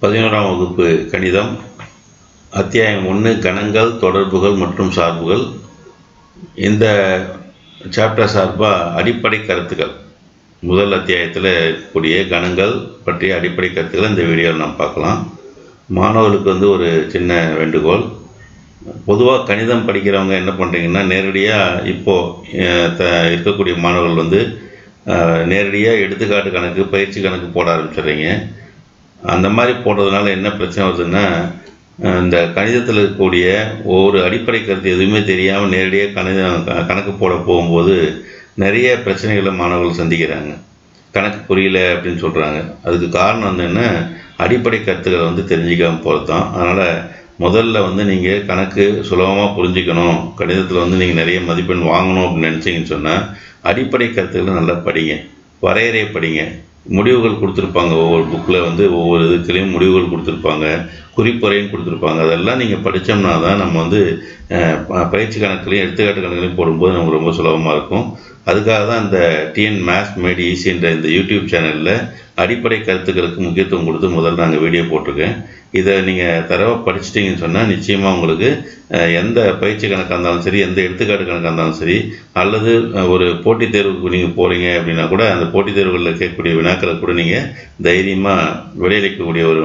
11ஆம் வகுப்பு கணிதம் அத்தியாயம் 1 கணங்கள், தொடர்புகள் மற்றும் சார்புகள். இந்த சாப்டர் சார்பாக அடிப்படை கருத்துக்கள், முதல் அத்தியாயத்தில் இருக்கக்கூடிய கணங்கள் பற்றிய அடிப்படை கருத்துக்களை இந்த வீடியோவில் நாம் பார்க்கலாம். மாணவர்களுக்கு ஒரு சின்ன வேண்டுகோள். பொதுவாக கணிதம் படிக்கிறவங்க என்ன பண்ணுறீங்கன்னா, நேரடியாக இப்போது இருக்கக்கூடிய மாணவர்கள் நேரடியாக எடுத்துக்காட்டு கணக்கு, பயிற்சி கணக்கு போட ஆரம்பிச்சிடுறீங்க. அந்த மாதிரி போடுறதுனால என்ன பிரச்சனை வருதுன்னா, இந்த கணிதத்தில் இருக்கக்கூடிய ஒவ்வொரு அடிப்படை கருத்து எதுவுமே தெரியாமல் நேரடியாக கணக்கு போட போகும்போது நிறைய பிரச்சனைகளை மாணவர்கள் சந்திக்கிறாங்க. கணக்கு புரியல அப்படின்னு சொல்கிறாங்க. அதுக்கு காரணம் என்ன, அடிப்படை கருத்துக்களை தெரிஞ்சிக்காமல் போகிறது தான். அதனால் முதல்ல நீங்கள் கணக்கு சுலபமாக புரிஞ்சிக்கணும், கணிதத்தில் நீங்கள் நிறைய மதிப்பெண் வாங்கணும் அப்படின்னு நினச்சிங்கன்னு சொன்னால் அடிப்படை கருத்துக்களை நல்லா படிங்க, வரையறையை படிங்க. முடிவுகள் கொடுத்துருப்பாங்க, ஒவ்வொரு புக்கில் ஒவ்வொரு இதுக்குலேயும் முடிவுகள் கொடுத்துருப்பாங்க, குறிப்புரையும் கொடுத்துருப்பாங்க. அதெல்லாம் நீங்கள் படித்தோம்னா தான் நம்ம பயிற்சி கணக்குலையும் எடுத்துக்காட்டு கணக்குலையும் போடும்போது நமக்கு ரொம்ப சுலபமாக இருக்கும். அதுக்காக தான் இந்த டிஎன் மேத்ஸ் மேட் ஈஸி என்ற இந்த யூடியூப் சேனலில் அடிப்படை கருத்துக்களுக்கு முக்கியத்துவம் கொடுத்து முதல்ல நாங்கள் வீடியோ போட்டிருக்கேன். இதை நீங்கள் தரவாக படிச்சிட்டிங்கன்னு சொன்னால் நிச்சயமாக உங்களுக்கு எந்த பயிற்சி கணக்காக இருந்தாலும் சரி, எந்த எடுத்துக்காட்டு கணக்காக இருந்தாலும் சரி, அல்லது ஒரு போட்டித் தேர்வுக்கு நீங்கள் போகிறீங்க அப்படின்னா கூட அந்த போட்டித் தேர்வுகளில் கேட்கக்கூடிய வினாக்களை கூட நீங்கள் தைரியமாக விடையளிக்கக்கூடிய ஒரு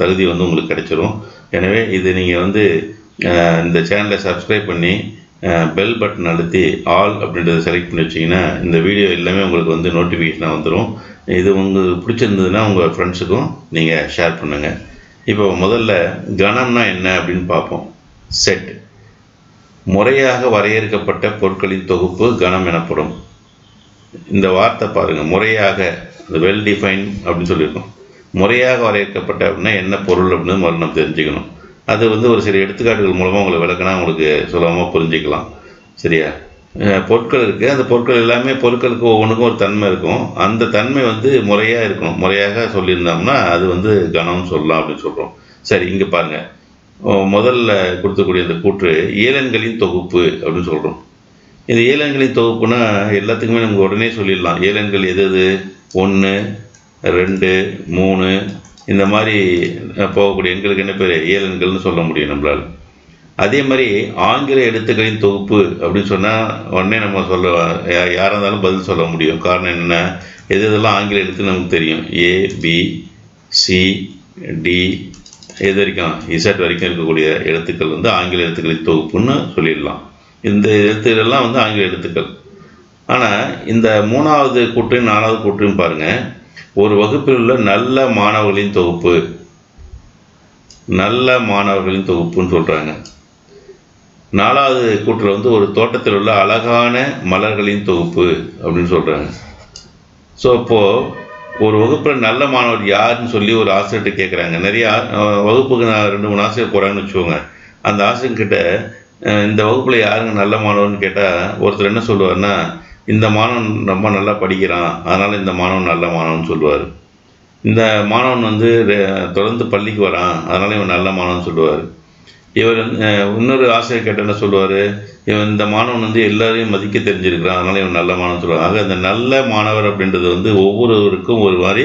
தகுதி உங்களுக்கு கிடைச்சிரும். எனவே இது நீங்கள் இந்த சேனலை சப்ஸ்கிரைப் பண்ணி பெல் பட்டன் அழுத்தி ஆல் அப்படின்றத செலக்ட் பண்ணி வச்சிங்கன்னா இந்த வீடியோ எல்லாமே உங்களுக்கு நோட்டிஃபிகேஷனாக வந்துடும். இது உங்களுக்கு பிடிச்சிருந்ததுன்னா உங்கள் ஃப்ரெண்ட்ஸுக்கும் நீங்கள் ஷேர் பண்ணுங்கள். இப்போ முதல்ல கணம்னா என்ன அப்படின்னு பார்ப்போம். செட், முறையாக வரையறுக்கப்பட்ட பொருட்களின் தொகுப்பு கணம் எனப்படும். இந்த வார்த்தை பாருங்கள், முறையாக, வெல் டிஃபைன் அப்படின்னு சொல்லியிருக்கோம். முறையாக வரையறுக்கப்பட்ட அப்படின்னா என்ன பொருள் அப்படின்னு முதல்ல நம்ம தெரிஞ்சுக்கணும். அது ஒரு சில எடுத்துக்காட்டுகள் மூலமாக உங்களுக்கு விளக்குனா உங்களுக்கு சுலபமாக புரிஞ்சிக்கலாம். சரியா? பொருட்கள் இருக்குது, அந்த பொருட்கள் எல்லாமே பொருட்களுக்கு ஒவ்வொன்றுக்கும் ஒரு தன்மை இருக்கும். அந்த தன்மை முறையாக இருக்கணும். முறையாக சொல்லியிருந்தோம்னா அது கணம்னு சொல்லலாம் அப்படின்னு சொல்கிறோம். சரி, இங்கே பாருங்கள், முதல்ல கொடுத்தக்கூடிய இந்த கூற்று ஏலன்களின் தொகுப்பு அப்படின்னு சொல்கிறோம். இந்த ஏலன்களின் தொகுப்புனா எல்லாத்துக்குமே நமக்கு உடனே சொல்லிடலாம். ஏலன்கள் எது எது, 1, 2, 3 இந்த மாதிரி போகக்கூடிய எண்களுக்கு என்ன பேர், ஏலன்கள்னு சொல்ல முடியும் நம்மளால். அதே மாதிரி ஆங்கில எழுத்துக்களின் தொகுப்பு அப்படின்னு சொன்னால் உடனே நம்ம யாராக இருந்தாலும் பதில் சொல்ல முடியும். காரணம் என்னென்னா, எது எதெல்லாம் ஆங்கில எழுத்து நமக்கு தெரியும். A, B, C, D எது வரைக்கும் Z வரைக்கும் இருக்கக்கூடிய எழுத்துக்கள் ஆங்கில எழுத்துக்களின் தொகுப்புன்னு சொல்லிடலாம். இந்த எழுத்துக்களெல்லாம் ஆங்கில எழுத்துக்கள். ஆனால் இந்த 3வது கூற்றையும் 4வது கூற்றையும் பாருங்கள். ஒரு வகுப்பில் உள்ள நல்ல மாணவர்களின் தொகுப்பு, நல்ல மாணவர்களின் தொகுப்புன்னு சொல்கிறாங்க. 4வது கூற்றில் ஒரு தோட்டத்தில் உள்ள அழகான மலர்களின் தொகுப்பு அப்படின்னு சொல்கிறாங்க. ஸோ இப்போது ஒரு வகுப்பில் நல்ல மாணவர் யாருன்னு சொல்லி ஒரு ஆசிரியர்கிட்ட கேட்குறாங்க. நிறைய வகுப்புக்கு 2-3 ஆசிரியர் போகிறாங்கன்னு வச்சுக்கோங்க. அந்த ஆசிரியர்கிட்ட இந்த வகுப்பில் யாருங்க நல்ல மாணவர்னு கேட்டால் ஒருத்தர் என்ன சொல்லுவார்னா, இந்த மாணவன் ரொம்ப நல்லா படிக்கிறான், அதனால் இந்த மாணவன் நல்ல மாணவன் சொல்லுவார். இந்த மாணவன் தொடர்ந்து பள்ளிக்கு வரான், அதனால் இவன் நல்ல மாணவன் சொல்லுவார். இவர் இன்னொரு ஆசிரியர் கேட்ட என்ன சொல்லுவார், இவன் இந்த மாணவன் எல்லாரையும் மதிக்க தெரிஞ்சிருக்கிறான், அதனால் இவன் நல்ல மாணவன் சொல்லுவாங்க. ஆக இந்த நல்ல மாணவர் அப்படின்றது ஒவ்வொருவருக்கும் ஒரு மாதிரி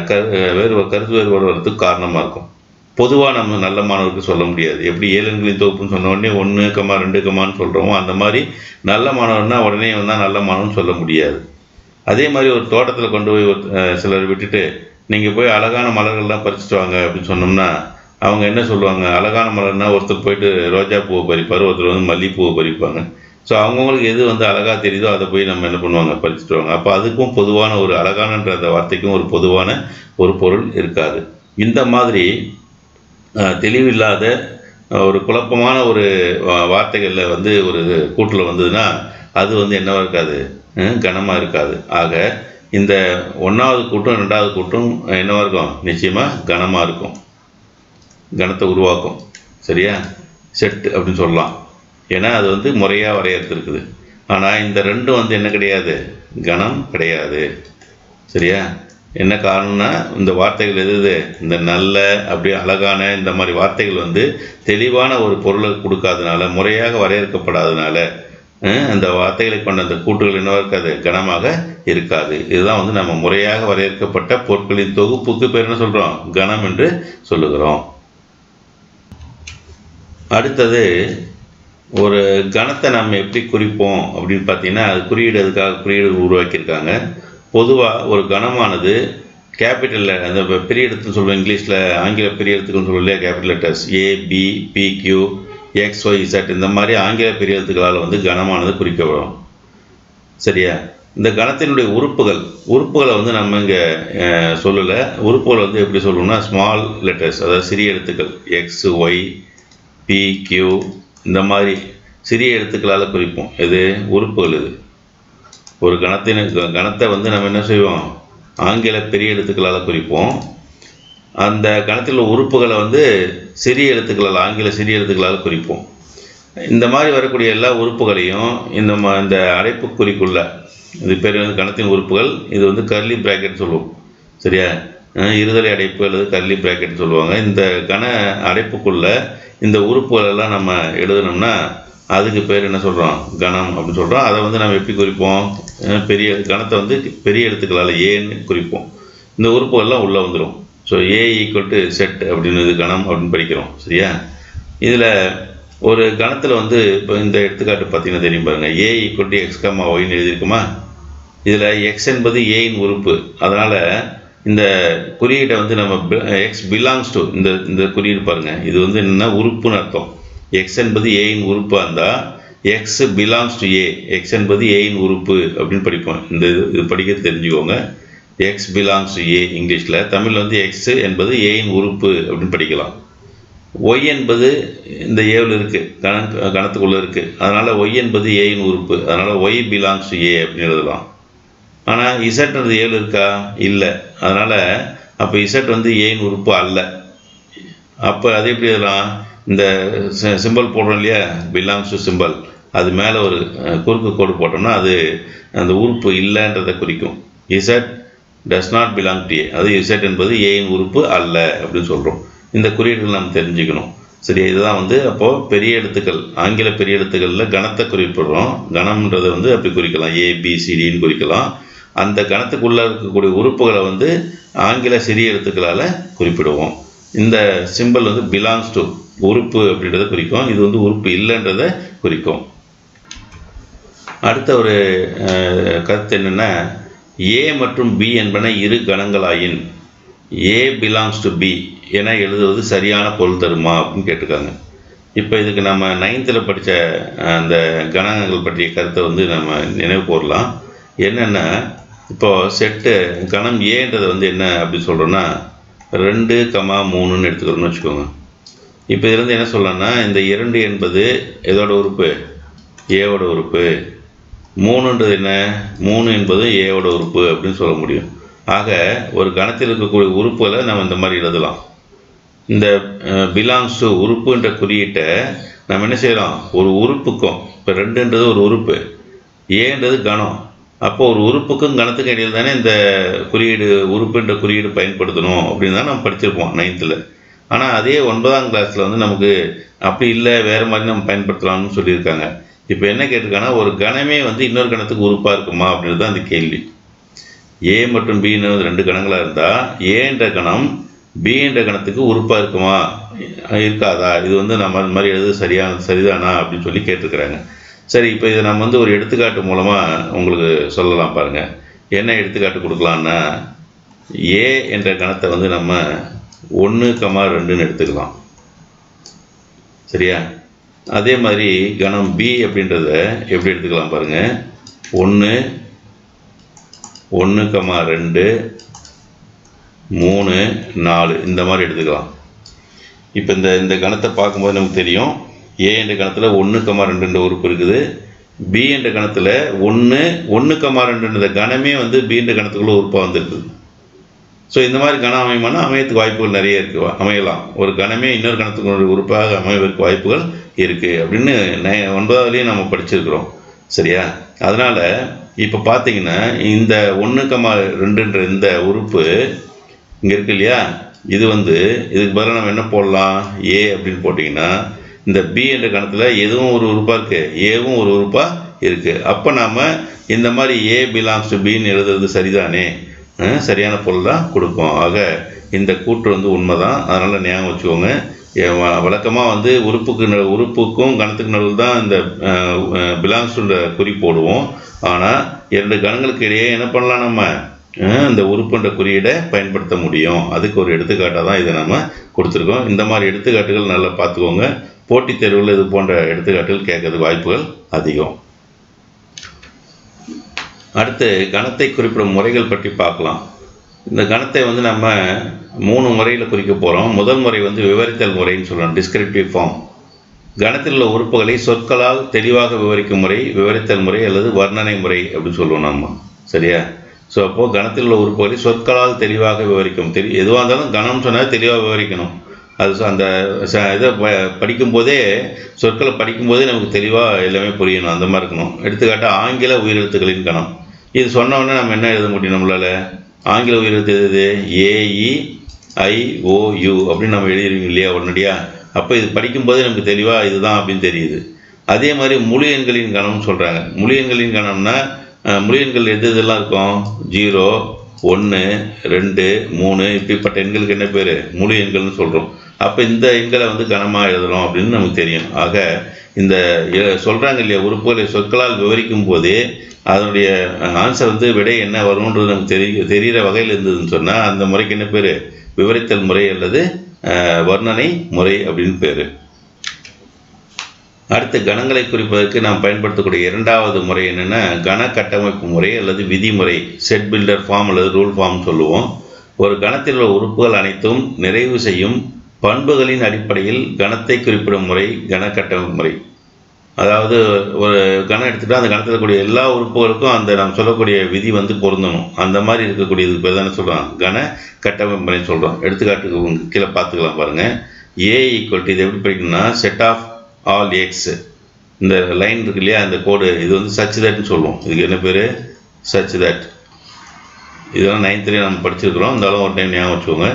கருத்து வேறுபாடு வரதுக்கு காரணமாக இருக்கும். பொதுவாக நம்ம நல்ல மாணவருக்கு சொல்ல முடியாது. எப்படி ஏலன்களின் தொகுப்புன்னு சொன்ன உடனே 1, 2 சொல்கிறோமோ அந்த மாதிரி நல்ல மாணவர்னா உடனே நல்ல மாணவன் சொல்ல முடியாது. அதே மாதிரி ஒரு தோட்டத்தில் கொண்டு போய் சிலர் விட்டுட்டு நீங்கள் போய் அழகான மலர்கள்லாம் பறிச்சுட்டு வாங்க அப்படின்னு சொன்னோம்னா அவங்க என்ன சொல்லுவாங்க, அழகான மலர்னா ஒருத்தர் போயிட்டு ரோஜா பூவை பறிப்பார், ஒருத்தர் மல்லிகைப்பூவை பறிப்பாங்க. ஸோ அவங்கவுங்களுக்கு எது அழகாக தெரியுதோ அதை போய் நம்ம என்ன பண்ணுவாங்க, பறிச்சுட்டு வாங்க. அப்போ அதுக்கும் பொதுவான ஒரு அழகானன்ற அந்த வார்த்தைக்கும் ஒரு பொதுவான ஒரு பொருள் இருக்காது. இந்த மாதிரி தெளிவில்லாத ஒரு குழப்பமான ஒரு வார்த்தைகளில் ஒரு கூட்டில் வந்ததுன்னா அது என்னவா இருக்காது, கனமாக இருக்காது. ஆக இந்த 1வது கூட்டும் 2வது கூட்டும் என்னவா இருக்கும், நிச்சயமாக கனமாக இருக்கும், கணத்தை உருவாக்கும். சரியா? செட் அப்படின்னு சொல்லலாம். ஏன்னா அது முறையாக வரையறுத்துருக்குது. ஆனால் இந்த ரெண்டும் என்ன கிடையாது, கணம் கிடையாது. சரியா? என்ன காரணம்னா இந்த வார்த்தைகள் எது, இந்த நல்ல, அப்படியே அழகான இந்த மாதிரி வார்த்தைகள் தெளிவான ஒரு பொருளை கொடுக்காதனால, முறையாக வரையறுக்கப்படாதனால அந்த வார்த்தைகளை கொண்ட அந்த கூட்டுகள் என்னவா இருக்காது, கணமாக இருக்காது. இதுதான் வந்து நம்ம முறையாக வரையறுக்கப்பட்ட பொருட்களின் தொகுப்புக்கு பேர் என்ன சொல்கிறோம், கணம் என்று சொல்லுகிறோம். அடுத்தது ஒரு கணத்தை நம்ம எப்படி குறிப்போம் அப்படின்னு பார்த்தீங்கன்னா, அது அதுக்காக குறியீடு உருவாக்கியிருக்காங்க. பொதுவாக ஒரு கணமானது கேபிட்டலில் அந்த பெரிய எழுத்துன்னு சொல்லுவோம், இங்கிலீஷில் ஆங்கில பெரிய எழுத்துக்கள்னு சொல்லுவோம் இல்லையா, capital letters A, B, P, Q, X, Y, Z இந்த மாதிரி ஆங்கில பெரிய எழுத்துக்களால் வந்து கணமானது குறிக்கப்படும். சரியா? இந்த கணத்தினுடைய உறுப்புகளை வந்து நம்ம இங்கே சொல்லலை. உறுப்புகளை வந்து எப்படி சொல்லணும்னா ஸ்மால் லெட்டர்ஸ், அதாவது சிறிய எழுத்துக்கள் X, Y, P, Q இந்த மாதிரி சிறிய எழுத்துக்களால் குறிப்போம். இது உறுப்புகள். இது ஒரு கணத்தை வந்து நம்ம என்ன செய்வோம், ஆங்கில பெரிய எழுத்துக்களால் குறிப்போம். அந்த கணத்தில் உள்ள உறுப்புகளை வந்து சிறிய எழுத்துக்களால், ஆங்கில சிறிய எழுத்துக்களால் குறிப்போம். இந்த மாதிரி வரக்கூடிய எல்லா உறுப்புகளையும் இந்த அடைப்புக்குறிக்குள்ள, இது பேர் வந்து கணத்தின் உறுப்புகள். இது வந்து கர்லி பிராக்கெட் சொல்லுவோம். சரியா? இருதலை அடைப்பு அல்லது கர்லி பிராக்கெட் சொல்லுவாங்க. இந்த கண அடைப்புக்குள்ள இந்த உறுப்புகள் எல்லாம் நம்ம எழுதணும்னா அதுக்கு பேர் என்ன சொல்கிறோம், கணம் அப்படின்னு சொல்கிறோம். அதை வந்து நம்ம எப்படி குறிப்போம், பெரிய கணத்தை வந்து பெரிய எழுத்துக்களால் ஏன்னு குறிப்போம். இந்த உறுப்புகள்லாம் உள்ளே வந்துடும். ஸோ A = செட் அப்படின்னு இது கணம் அப்படின்னு படிக்கிறோம். சரியா? இதில் ஒரு கணத்தில் வந்து இப்போ இந்த எடுத்துக்காட்டு பார்த்தீங்கன்னா தெரியும் பாருங்கள், A = X, Yன்னு எழுதியிருக்குமா. இதில் X என்பது Aயின் உறுப்பு. அதனால் இந்த குறியீட்டை வந்து நம்ம X belongs to இந்த குறியீடு பாருங்கள், இது வந்து என்னென்னா உறுப்புன்னு அர்த்தம். X என்பது Aயின் உறுப்பாக இருந்தால் X belongs to A, X என்பது Aயின் உறுப்பு அப்படின்னு படிப்போம். இது படிக்க தெரிஞ்சுக்கோங்க. X belongs to A இங்கிலீஷில். தமிழில் வந்து X என்பது Aயின் உறுப்பு அப்படின்னு படிக்கலாம். Y என்பது இந்த ஏவில் இருக்குது, கணத்துக்குள்ளே இருக்குது. அதனால் Y என்பது Aயின் உறுப்பு. அதனால் Y belongs to A அப்படின்னு எழுதலாம். ஆனால் இசட்ன்றது ஏவில் இருக்கா, இல்லை. அதனால் அப்போ இசட் வந்து ஏயின் உறுப்பு அல்ல. அப்போ அது எப்படி எழுதலாம், இந்த சிம்பிள் போடுறோம் இல்லையா, பிலாங்ஸ் டு சிம்பிள், அது மேலே ஒரு குறுக்கு கோடு போட்டோம்னா அது அந்த உறுப்பு இல்லைன்றதை குறிக்கும். Z does not belong to A, அது இசட் என்பது ஏயின் உறுப்பு அல்ல அப்படின்னு சொல்கிறோம். இந்த குறியீடுகள் நம்ம தெரிஞ்சுக்கணும். சரி, இதுதான் வந்து அப்போது பெரிய எழுத்துக்கள், ஆங்கில பெரிய எழுத்துக்களில் கணத்தை குறிப்பிடுறோம். கணம்ன்றதை வந்து அப்படி குறிக்கலாம், ABCDன்னு குறிக்கலாம். அந்த கணத்துக்குள்ளே இருக்கக்கூடிய உறுப்புகளை வந்து ஆங்கில சிறிய எழுத்துக்களால் குறிப்பிடுவோம். இந்த சிம்பிள் வந்து பிலாங்ஸ் டு உறுப்பு அப்படின்றத குறிக்கும். இது வந்து உறுப்பு இல்லைன்றதை குறிக்கும். அடுத்த ஒரு கருத்து என்னென்னா, A மற்றும் B என்பன இரு கணங்களாயின் A belongs to B என எழுதுவது சரியான பொருள் தருமா அப்படின்னு கேட்டிருக்காங்க. இப்போ இதுக்கு நம்ம 9th படித்த அந்த கணங்கள் பற்றிய கருத்தை வந்து நம்ம நினைவு கூறலாம். என்னென்னா, இப்போது செட்டு கணம் ஏன்றதை வந்து என்ன அப்படின்னு சொல்கிறோன்னா 2, 3ன்னு எடுத்துக்கிறோன்னு வச்சுக்கோங்க. இப்போ இதுலேருந்து என்ன சொல்லலாம்னா, இந்த 2 என்பது எதோட உறுப்பு, ஏவோட உறுப்பு. 3ன்றது என்ன, 3 என்பது ஏவோட உறுப்பு அப்படின்னு சொல்ல முடியும். ஆக ஒரு கணத்தில் இருக்கக்கூடிய உறுப்புகளை நம்ம இந்த மாதிரி எழுதலாம். இந்த பிலாங்ஸ் டு உறுப்புன்ற குறியீட்டை நம்ம என்ன செய்யலாம், ஒரு உறுப்புக்கும், இப்போ 2ன்றது ஒரு உறுப்பு, ஏன்றது கணம். அப்போ ஒரு உறுப்புக்கும் கணத்துக்கும் இடையில் தானே இந்த குறியீடு, உறுப்புன்ற குறியீடு பயன்படுத்தணும் அப்படின்னு தான் நம்ம படிச்சிருப்போம் 9th. ஆனால் அதே 9ஆம் கிளாஸில் வந்து நமக்கு அப்படி இல்லை, வேறு மாதிரி நம்ம பயன்படுத்தலாம்னு சொல்லியிருக்காங்க. இப்போ என்ன கேட்டிருக்காங்கன்னா, ஒரு கணமே வந்து இன்னொரு கணத்துக்கு உறுப்பாக இருக்குமா அப்படின்றது தான் அந்த கேள்வி. A மற்றும் Bன்னு 2 கணங்களாக இருந்தால் ஏன்ற கணம் B என்ற கணத்துக்கு உறுப்பாக இருக்குமா, இருக்காதா, இது வந்து நம்ம அந்த மாதிரி எழுது சரிதானா அப்படின்னு சொல்லி கேட்டிருக்கிறாங்க. சரி, இப்போ இதை நம்ம வந்து ஒரு எடுத்துக்காட்டு மூலமாக உங்களுக்கு சொல்லலாம் பாருங்கள். என்ன எடுத்துக்காட்டு கொடுக்கலான்னா, A என்ற கணத்தை வந்து நம்ம 1, 2ன்னு எடுத்துக்கலாம். சரியா? அதே மாதிரி கணம் B அப்படின்றத எப்படி எடுத்துக்கலாம் பாருங்கள். 1, 1, 2, 3, 4 இந்த மாதிரி எடுத்துக்கலாம். இப்போ இந்த கணத்தை பார்க்கும்போது நமக்கு தெரியும், A என்ற கணத்தில் 1, 2 உறுப்பு இருக்குது. B என்ற கணத்தில் 1, 2 கணமே வந்து B என்ற கணத்துக்குள்ள உறுப்பாக வந்துருக்குது. ஸோ இந்த மாதிரி கணம் அமையுமானா அமையத்துக்கு வாய்ப்புகள் நிறைய இருக்குது, அமையலாம். ஒரு கணமே இன்னொரு கணத்துக்கு உறுப்பாக அமைவதற்கு வாய்ப்புகள் இருக்குது அப்படின்னு 9ஆவதுலேயும் நம்ம படிச்சிருக்கிறோம். சரியா? அதனால் இப்போ பார்த்தீங்கன்னா இந்த 1, 2ன்ற இந்த உறுப்பு இங்கே இருக்கு இல்லையா, இது வந்து இதுக்கு பதிலாக நம்ம என்ன போடலாம், A அப்படின்னு போட்டிங்கன்னா இந்த B என்ற கணத்தில் எதுவும் ஒரு உறுப்பாக இருக்குது, ஏவும் ஒரு உறுப்பாக இருக்குது. அப்போ நாம் இந்த மாதிரி A belongs to Bன்னு எழுதுறது சரிதானே, சரியான பொருள் தான் கொடுப்போம். ஆக இந்த கூற்று வந்து உண்மை தான். அதனால் ஞாபகம் வச்சுக்கோங்க. வழக்கமாக உறுப்புக்கும் கணத்துக்கு நடுவில் தான் இந்த பிலாங்ஸ் டு குறி போடுவோம். ஆனால் 2 கணங்களுக்கு இடையே என்ன பண்ணலாம், நம்ம இந்த உறுப்புன்ற குறியீடை பயன்படுத்த முடியும். அதுக்கு ஒரு எடுத்துக்காட்டாக தான் இதை நம்ம கொடுத்துருக்கோம். இந்த மாதிரி எடுத்துக்காட்டுகள் நல்லா பார்த்துக்கோங்க. போட்டித் தேர்வுகள் இது போன்ற எடுத்துக்காட்டுகள் கேட்கறதுக்கு வாய்ப்புகள் அதிகம். அடுத்து கணத்தை குறிப்பிடும் முறைகள் பற்றி பார்க்கலாம். இந்த கணத்தை வந்து நம்ம 3 முறையில் குறிக்க போகிறோம். முதல் முறை வந்து விவரித்தல் முறைன்னு சொல்கிறோம், டிஸ்கிரிப்டிவ் ஃபார்ம். கணத்தில் உள்ள உறுப்புகளை சொற்களால் தெளிவாக விவரிக்கும் முறை விவரித்தல் முறை அல்லது வர்ணனை முறை அப்படின்னு சொல்லுவோம் நம்ம. சரியா? ஸோ அப்போது கணத்தில் உள்ள உறுப்புகளை சொற்களால் தெளிவாக விவரிக்கும். எதுவாக இருந்தாலும் கணம்னு சொன்னால் தெளிவாக விவரிக்கணும். அது அந்த இதை படிக்கும்போதே, சொற்களை படிக்கும்போதே நமக்கு தெளிவாக எல்லாமே புரியணும். அந்த மாதிரி இருக்கணும். எடுத்துக்காட்டால் ஆங்கில உயிரெழுத்துக்களின் கணம். இது சொன்னோடனே நம்ம என்ன எழுத முடியும் நம்மளால்? ஆங்கில உயிரெழுத்து எது? AEIOU அப்படின்னு நம்ம எழுதிடுவீங்க இல்லையா உடனடியாக? அப்போ இது படிக்கும்போதே நமக்கு தெளிவாக இதுதான் அப்படின்னு தெரியுது. அதே மாதிரி முழு எண்களின் கணம்னு சொல்கிறாங்க. முழு எண்களின் கணம்னா முழு எண்கள் இதெல்லாம் இருக்கும். 0, 1, 2, 3 இப்படிப்பட்ட எண்களுக்கு என்ன பேர்? முழு எண்கள்னு சொல்கிறோம். அப்போ இந்த எண்களை வந்து கணமாக எழுதுகிறோம் அப்படின்னு நமக்கு தெரியும். ஆக இந்த சொல்கிறாங்க இல்லையா, உறுப்புகளை சொற்களால் விவரிக்கும் போதே அதனுடைய ஆன்சர் வந்து விடை என்ன வரும்ன்றது நமக்கு தெரிகிற வகையில் இருந்ததுன்னு சொன்னால் அந்த முறைக்கு என்ன பேர்? விவரித்தல் முறை அல்லது வர்ணனை முறை அப்படின்னு பேர். அடுத்து கணங்களை குறிப்பதற்கு நாம் பயன்படுத்தக்கூடிய 2வது முறை என்னென்னா கண கட்டமைப்பு முறை அல்லது விதிமுறை, செட் பில்டர் ஃபார்ம் அல்லது ரூல் ஃபார்ம் சொல்லுவோம். ஒரு கணத்தில் உள்ள உறுப்புகள் அனைத்தும் நிறைவு செய்யும் பண்புகளின் அடிப்படையில் கணத்தை குறிப்பிடும் முறை கண கட்டமைப்பு முறை. அதாவது ஒரு கணம் எடுத்துகிட்டா அந்த கணத்தில் இருக்கக்கூடிய எல்லா உறுப்புகளுக்கும் அந்த நாம் சொல்லக்கூடிய விதி வந்து பொருந்தணும். அந்த மாதிரி இருக்கக்கூடியதுக்கு பேர் தானே சொல்கிறோம் கண கட்டமைப்பு முறைன்னு சொல்கிறோம். எடுத்துக்காட்டுக்கு கீழே பார்த்துக்கலாம் பாருங்கள். A = இது எப்படி படிக்கணும்னா செட் ஆஃப் ஆல் எக்ஸ். இந்த லைன் இருக்கு இல்லையா, அந்த கோடு, இது வந்து சச் தட்னு சொல்லுவோம். இதுக்கு என்ன பேர்? Such that. இதெல்லாம் 9th நம்ம படிச்சிருக்கிறோம். இருந்தாலும் ஒரு டைம் ஞாபகம் வச்சுக்கோங்க.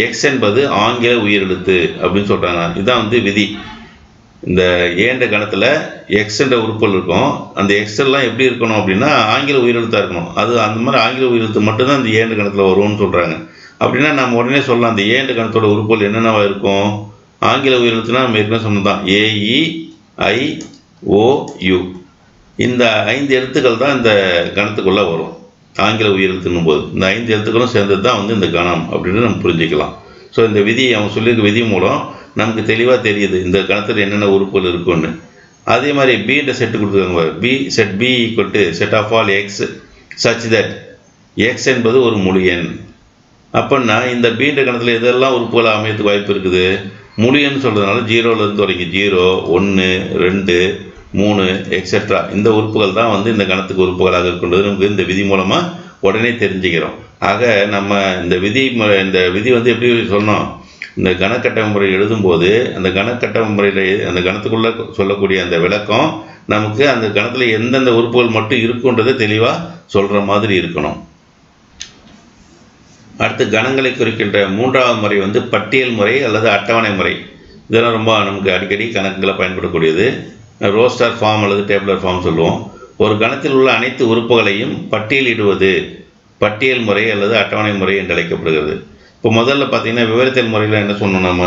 எக்ஸ் என்பது ஆங்கில உயிரெழுத்து அப்படின்னு சொல்கிறாங்க. இதுதான் வந்து விதி. இந்த ஏண்ட கணத்தில் எக்ஸ்ன்ற உறுப்புகள் இருக்கும். அந்த எக்ஸ்எல்லாம் எப்படி இருக்கணும் அப்படின்னா ஆங்கில உயிரெழுத்தாக இருக்கணும். அது அந்த மாதிரி ஆங்கில உயிரெழுத்து மட்டும்தான் அந்த ஏண்ட கணத்தில் வரும்னு சொல்கிறாங்க. அப்படின்னா நம்ம உடனே சொல்லலாம் அந்த ஏண்ட கணத்தோட உறுப்புகள் என்னென்னவா இருக்கும்? ஆங்கில உயிரெழுத்துனா நம்ம ஏற்கனவே சொன்னதான் AEIOU. இந்த 5 எழுத்துக்கள் தான் இந்த கணத்துக்குள்ளே வரும். ஆங்கில உயிரெழுத்துன்னும் போது இந்த 5 எழுத்துக்களும் சேர்ந்தது தான் வந்து இந்த கணம் அப்படின்னு நம்ம புரிஞ்சுக்கலாம். ஸோ இந்த விதி அவங்க சொல்லியிருக்க விதி மூலம் நமக்கு தெளிவாக தெரியுது இந்த கணத்தில் என்னென்ன உறுப்புகள் இருக்குன்னு. அதே மாதிரி பின்ற செட்டு கொடுத்துருக்காங்க. Set B = set of all x such that x என்பது ஒரு முழு எண். அப்படின்னா இந்த பின்ற கணத்தில் எதெல்லாம் உறுப்புகளை அமையத்துக்கு வாய்ப்பு இருக்குது? முழு எண் சொல்கிறதுனால 0லேருந்து தொடங்கி 0, 1, 2, 3 எக்ஸெட்ரா இந்த உறுப்புகள் தான் வந்து இந்த கணத்துக்கு உறுப்புகளாக இருக்கின்றது நமக்கு இந்த விதி மூலமாக உடனே தெரிஞ்சுக்கிறோம். ஆக நம்ம இந்த விதி வந்து எப்படி சொன்னோம்? இந்த கணக்கட்டமை முறை எழுதும்போது அந்த கணக்கட்டமை முறையில் அந்த கணத்துக்குள்ளே சொல்லக்கூடிய அந்த விளக்கம் நமக்கு அந்த கணத்தில் எந்தெந்த உறுப்புகள் மட்டும் இருக்குன்றதை தெளிவாக சொல்கிற மாதிரி இருக்கணும். அடுத்து கணங்களை குறிக்கின்ற 3வது முறை வந்து பட்டியல் முறை அல்லது அட்டவணை முறை. இதெல்லாம் ரொம்ப நமக்கு அடிக்கடி கணக்குகளை பயன்படக்கூடியது. ரோஸ்டர் ஃபார்ம் அல்லது டேபிளர் ஃபார்ம் சொல்லுவோம். ஒரு கணத்தில் உள்ள அனைத்து உறுப்புகளையும் பட்டியலிடுவது பட்டியல் முறை அல்லது அட்டவணை முறை என்று அழைக்கப்படுகிறது. இப்போ முதல்ல பார்த்தீங்கன்னா விவரித்தல் முறையில் என்ன சொன்னோம்? நம்ம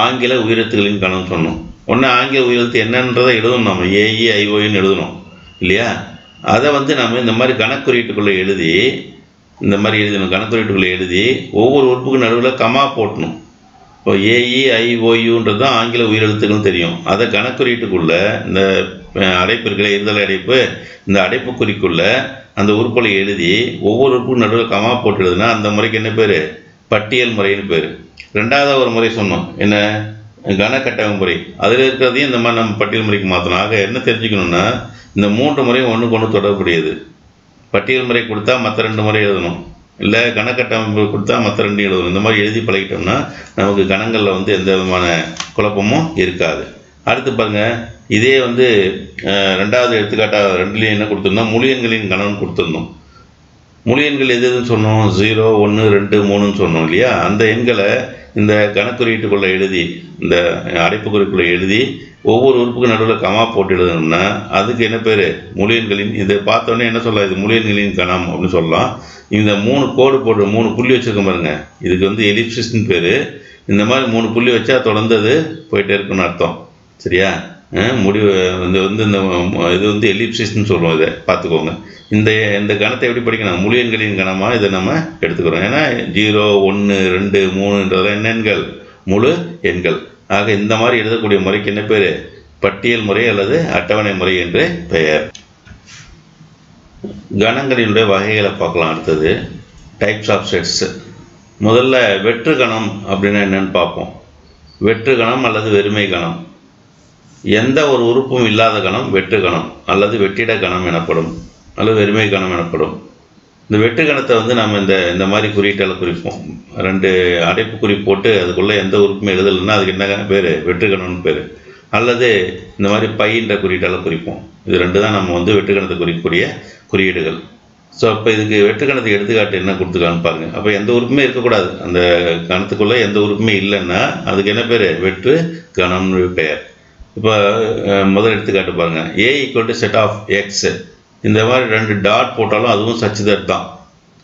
ஆங்கில உயிரெழுத்துக்களின் கணம் சொன்னோம். ஒன்று ஆங்கில உயிரெழுத்து என்னன்றதை எழுதணும். நம்ம AEIOன்னு எழுதணும் இல்லையா? அதை வந்து நம்ம இந்த மாதிரி கணக்குறியீட்டுக்குள்ளே எழுதி கணக்குறியீட்டுக்குள்ளே எழுதி ஒவ்வொரு உறுப்புக்கு நடுவில் கமா போட்டணும். இப்போ AEIOUன்றது தான் ஆங்கில உயிரெழுத்துக்கள்னு தெரியும். அதை கணக்குறியீட்டுக்குள்ளே இந்த அடைப்பு இருக்கிற இருதலை அடைப்பு, இந்த அடைப்புக்குறிக்குள்ளே அந்த உறுப்புகளை எழுதி ஒவ்வொரு உறுப்புக்கு நடுவில் கமா போட்டு எழுதுனா அந்த முறைக்கு என்ன பேர்? பட்டியல் முறைன்னு பேர். 2வது ஒரு முறை சொன்னோம், என்ன? கணக்கட்டமை முறை. அதில் இருக்கிறதையும் இந்த மாதிரி நம்ம பட்டியல் முறைக்கு மாற்றணும். ஆக என்ன தெரிஞ்சுக்கணுன்னா இந்த 3 முறையும் ஒன்றுக்கு ஒன்று தொடர்புடையது. பட்டியல் முறை கொடுத்தா மற்ற 2 முறை எழுதணும், இல்லை கணக்கட்டமைப்பு கொடுத்தா மற்ற 2 எழுதணும். இந்த மாதிரி எழுதி பழகிட்டோம்னா நமக்கு கணங்களில் வந்து எந்த விதமான குழப்பமும் இருக்காது. அடுத்து பாருங்கள், இதே வந்து 2வது எடுத்துக்காட்டாக 2லேயும் என்ன கொடுத்துருந்தோம்? முழு எண்களின் கணம் கொடுத்துருந்தோம். முழு எண்கள் எதுன்னு சொன்னோம்? 0, 1, 2, 3ன்னு சொன்னோம் இல்லையா? அந்த எண்களை இந்த கணக்குறியீட்டுக்குள்ளே எழுதி இந்த அடைப்புக்குறிக்குள்ளே எழுதி ஒவ்வொரு உறுப்புக்கும் நடுவில் கமா போட்டு எழுதணும்னா அதுக்கு என்ன பேர்? முழு எண்களின். இதை பார்த்தோன்னே என்ன சொல்லலாம்? இது முழு எண்களின் கணம் அப்படின்னு சொல்லலாம். இந்த 3 கோடு போட்டு 3 புள்ளி வச்சுருக்க பாருங்க, இதுக்கு வந்து எலிப்சிஸ்ன்னு பேர். இந்த மாதிரி 3 புள்ளி வச்சா தொடர்ந்து அது போயிட்டே இருக்குன்னு அர்த்தம். சரியா? முடிவு இந்த இது வந்து எலிப்சிஸ்ன்னு சொல்லுவோம். இதை பார்த்துக்கோங்க. இந்த கணத்தை எப்படி படிக்கணும்? முழு எண்களின் கணமாக இதை நம்ம எடுத்துக்கிறோம். ஏன்னா 0, 1, 2, 3ன்றதெல்லாம் என்ன எண்கள்? முழு எண்கள். ஆக இந்த மாதிரி எழுதக்கூடிய முறைக்கு என்ன பேர்? பட்டியல் முறை அல்லது அட்டவணை முறை என்று பெயர். கணங்களினுடைய வகைகளை பார்க்கலாம். அடுத்தது டைப்ஸ் ஆஃப் செட்ஸ். முதல்ல வெற்று கணம் அப்படின்னா என்னன்னு பார்ப்போம். வெற்று கணம் அல்லது வெறுமை கணம். எந்த ஒரு உறுப்பும் இல்லாத கணம் வெற்று கணம் அல்லது வெற்றிட கணம் எனப்படும், அல்லது வெறுமை கணம் எனப்படும். இந்த வெற்று கணத்தை வந்து நம்ம இந்த மாதிரி குறியீட்டால் குறிப்போம். 2 அடைப்பு குறி போட்டு அதுக்குள்ளே எந்த உறுப்புமே எழுதலைன்னா அதுக்கு என்ன பேர்? வெற்று கணம்னு பேர். அல்லது இந்த மாதிரி பையின்ற குறியீட்டால் குறிப்போம். இது 2 தான் நம்ம வந்து வெற்று கணத்தை குறிக்கக்கூடிய குறியீடுகள். ஸோ அப்போ இதுக்கு வெற்று கணத்துக்கு எடுத்துக்காட்டு என்ன கொடுத்துக்கான்னு பாருங்கள். அப்போ எந்த உறுப்புமே இருக்கக்கூடாது. அந்த கணத்துக்குள்ளே எந்த உறுப்புமே இல்லைன்னா அதுக்கு என்ன பேர்? வெற்று கணம்னு பெயர். இப்போ முதல் எடுத்துக்காட்டு பாருங்கள். A = set of x. இந்த மாதிரி 2 டாட் போட்டாலும் அதுவும் சச் தட் தான்.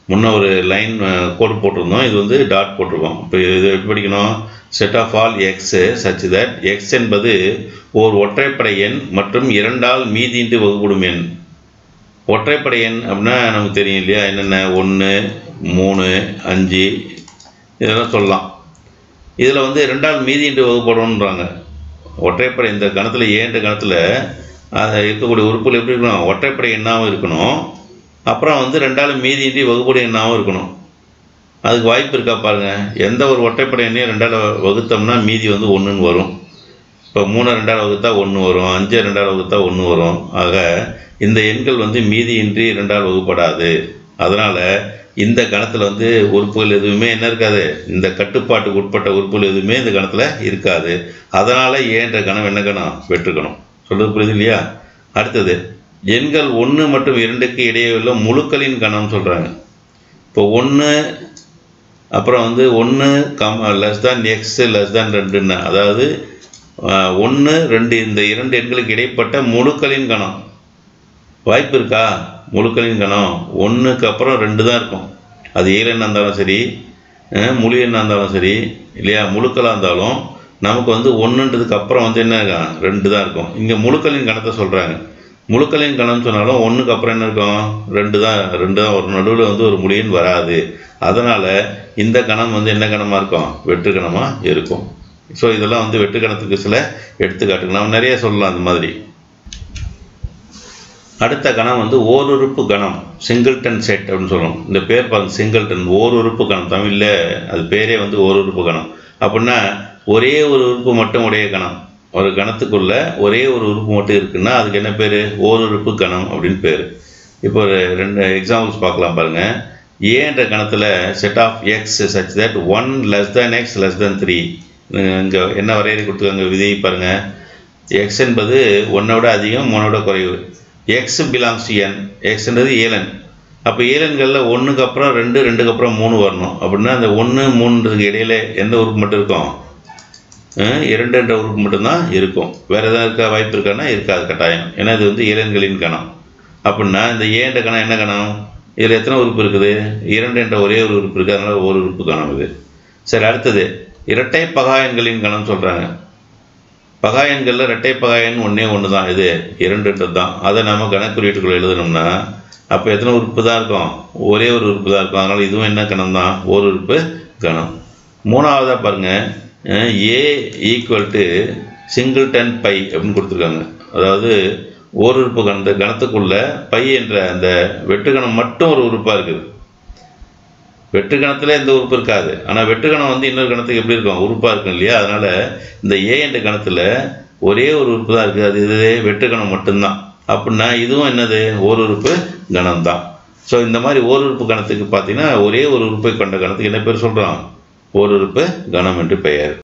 முன்ன ஒரு லைன் கோடு போட்டிருந்தோம், இது வந்து டாட் போட்டிருக்கோம். இப்போ இது எப்படி படிக்கணும்? Set of all x such that x என்பது ஓர் ஒற்றைப்படை எண் மற்றும் 2ஆல் மீதியின்றி வகுப்படும் எண். ஒற்றைப்படை எண் அப்படின்னா நமக்கு தெரியும் இல்லையா? என்னென்ன? 1, 3, 5 இதெல்லாம் சொல்லலாம். இதில் வந்து 2ஆல் மீதியின்றி வகுப்படணுன்றாங்க. ஒற்றைப்படை இந்த கணத்தில் ஏன்ற கணத்தில் இருக்கக்கூடிய உறுப்புகள் எப்படி இருக்கணும்? ஒற்றைப்படை எண்ணாகவும் இருக்கணும். அப்புறம் வந்து 2ஆல் மீதியின்றி வகுப்படை எண்ணாகவும் இருக்கணும். அதுக்கு வாய்ப்பு இருக்கா பாருங்கள். எந்த ஒரு ஒற்றைப்படை எண்ணையும் 2ஆல் வகுத்தோம்னா மீதி வந்து 1ன்னு வரும். இப்போ 3 2ஆல் வகுத்தா 1 வரும், 5 2ஆல் வகுத்தா 1 வரும். ஆக இந்த எண்கள் வந்து மீதியின்றி 2ஆல் வகுப்படாது. அதனால் இந்த கணத்தில் வந்து உறுப்புகள் எதுவுமே என்ன இருக்காது? இந்த கட்டுப்பாட்டுக்கு உட்பட்ட உறுப்புகள் எதுவுமே இந்த கணத்தில் இருக்காது. அதனால் ஏன்ற கணம் என்ன கணம்? வெற்று கணம். சொல்கிறது புரியுது இல்லையா? அடுத்தது எண்கள் 1 மற்றும் 2க்கு இடையே உள்ள முழுக்களின் கணம் சொல்கிறாங்க. இப்போ 1 அப்புறம் வந்து 1 (x) <2ன்னு, அதாவது 1, 2 இந்த 2 எண்களுக்கு இடைப்பட்ட முழுக்களின் கணம். வாய்ப்பு இருக்கா? முழுக்களின் கணம் 1க்கு அப்புறம் 2 தான் இருக்கும். அது இயலெண்ணாக இருந்தாலும் சரி, முழு எண்ணாக இருந்தாலும் சரி இல்லையா? முழுக்களாக இருந்தாலும் நமக்கு வந்து 1ன்றதுக்கு அப்புறம் வந்து என்ன இருக்கும்? 2 தான் இருக்கும். இங்கே முழுக்களின் கணத்தை சொல்கிறாங்க. முழுக்களின் கணம் சொன்னாலும் 1க்கு அப்புறம் என்ன இருக்கும்? 2 தான் ஒரு நடுவில் வந்து ஒரு முழு எண் வராது. அதனால் இந்த கணம் வந்து என்ன கணமாக இருக்கும்? வெற்று கணமாக இருக்கும். ஸோ இதெல்லாம் வந்து வெற்று கணத்துக்கு சில எடுத்துக்காட்டுகள் நம்ம நிறைய சொல்லலாம். அந்த மாதிரி அடுத்த கணம் வந்து ஓருறுப்பு கணம், சிங்கிள்டன் செட் அப்படின்னு சொல்லணும். இந்த பேர் பாருங்க, சிங்கிள்டன், ஓருறுப்பு கணம். தமிழில் அது பேரே வந்து ஓருறுப்பு கணம். அப்படின்னா ஒரே ஒரு உறுப்பு மட்டும் உடைய கணம். ஒரு கணத்துக்குள்ள ஒரே ஒரு உறுப்பு மட்டும் இருக்குன்னா அதுக்கு என்ன பேர்? ஓருறுப்பு கணம் அப்படின்னு பேர். இப்போ ஒரு 2 எக்ஸாம்பிள்ஸ் பார்க்கலாம் பாருங்கள். ஏன்ற கணத்தில் set of x such that 1 x <3. இங்கே என்ன வரையறை கொடுத்துருக்காங்க? விதியை பாருங்கள். எக்ஸ் என்பது 1 விட அதிகம், 3 விட குறைவு. X belongs to N. எக்ஸ்ன்றது ஏலன். அப்போ ஏலன்களில் 1க்கு அப்புறம் 2, 2க்கு அப்புறம் 3 வரணும். அப்படின்னா அந்த 1, 3ன்றதுக்கு இடையில எந்த உறுப்பு மட்டும் இருக்கும்? 2 என்ற உறுப்பு மட்டும்தான் இருக்கும். வேறு எதாவது இருக்கா? வாய்ப்பு இருக்கான்னா இருக்காது கட்டாயம். ஏன்னா இது வந்து ஏலன்களின் கணம். அப்படின்னா இந்த ஏன்ற கணம் என்ன கணம்? இதில் எத்தனை உறுப்பு இருக்குது? 2 என்ற ஒரே ஒரு உறுப்பு இருக்குது. அதனால் ஒரு உறுப்பு கணம் இது. சரி, அடுத்தது இரட்டை பகாயன்களின் கணம் சொல்கிறாங்க. பகாயன்களில் இரட்டை பகாயன் 1 தான். இது 2ன்றது தான். அதை நம்ம கணக்குறியீட்டுக்குள்ள எழுதணும்னா அப்போ எத்தனை உறுப்பு தான் இருக்கும்? ஒரே ஒரு உறுப்பு தான் இருக்கும். அதனால் இதுவும் என்ன கணம் தான்? ஒரு உறுப்பு கணம். மூணாவதாக பாருங்கள், A = சிங்கிள்டன் பை அப்படின்னு கொடுத்துருக்காங்க. அதாவது ஒரு உறுப்பு கணத்துக்குள்ள பை என்ற அந்த வெற்று கணம் மட்டும் ஒரு உறுப்பாக இருக்குது. வெற்று கணத்தில் எந்த உறுப்பு இருக்காது. ஆனால் வெற்று கணம் வந்து இன்னொரு கணத்துக்கு எப்படி இருக்கும்? உறுப்பாக இருக்கும் இல்லையா? அதனால் இந்த ஏ என்ற கணத்தில் ஒரே ஒரு உறுப்பு தான் இருக்குது. அது இது வெற்று கணம் மட்டும்தான். அப்படின்னா இதுவும் என்னது? ஒரு உறுப்பு கணம் தான். ஸோ இந்த மாதிரி ஒரு உறுப்பு கணத்துக்கு பார்த்தீங்கன்னா ஒரே ஒரு உறுப்பை கொண்ட கணத்துக்கு என்ன பேர் சொல்கிறோம்? ஒரு உறுப்பு கணம் என்று பெயர்.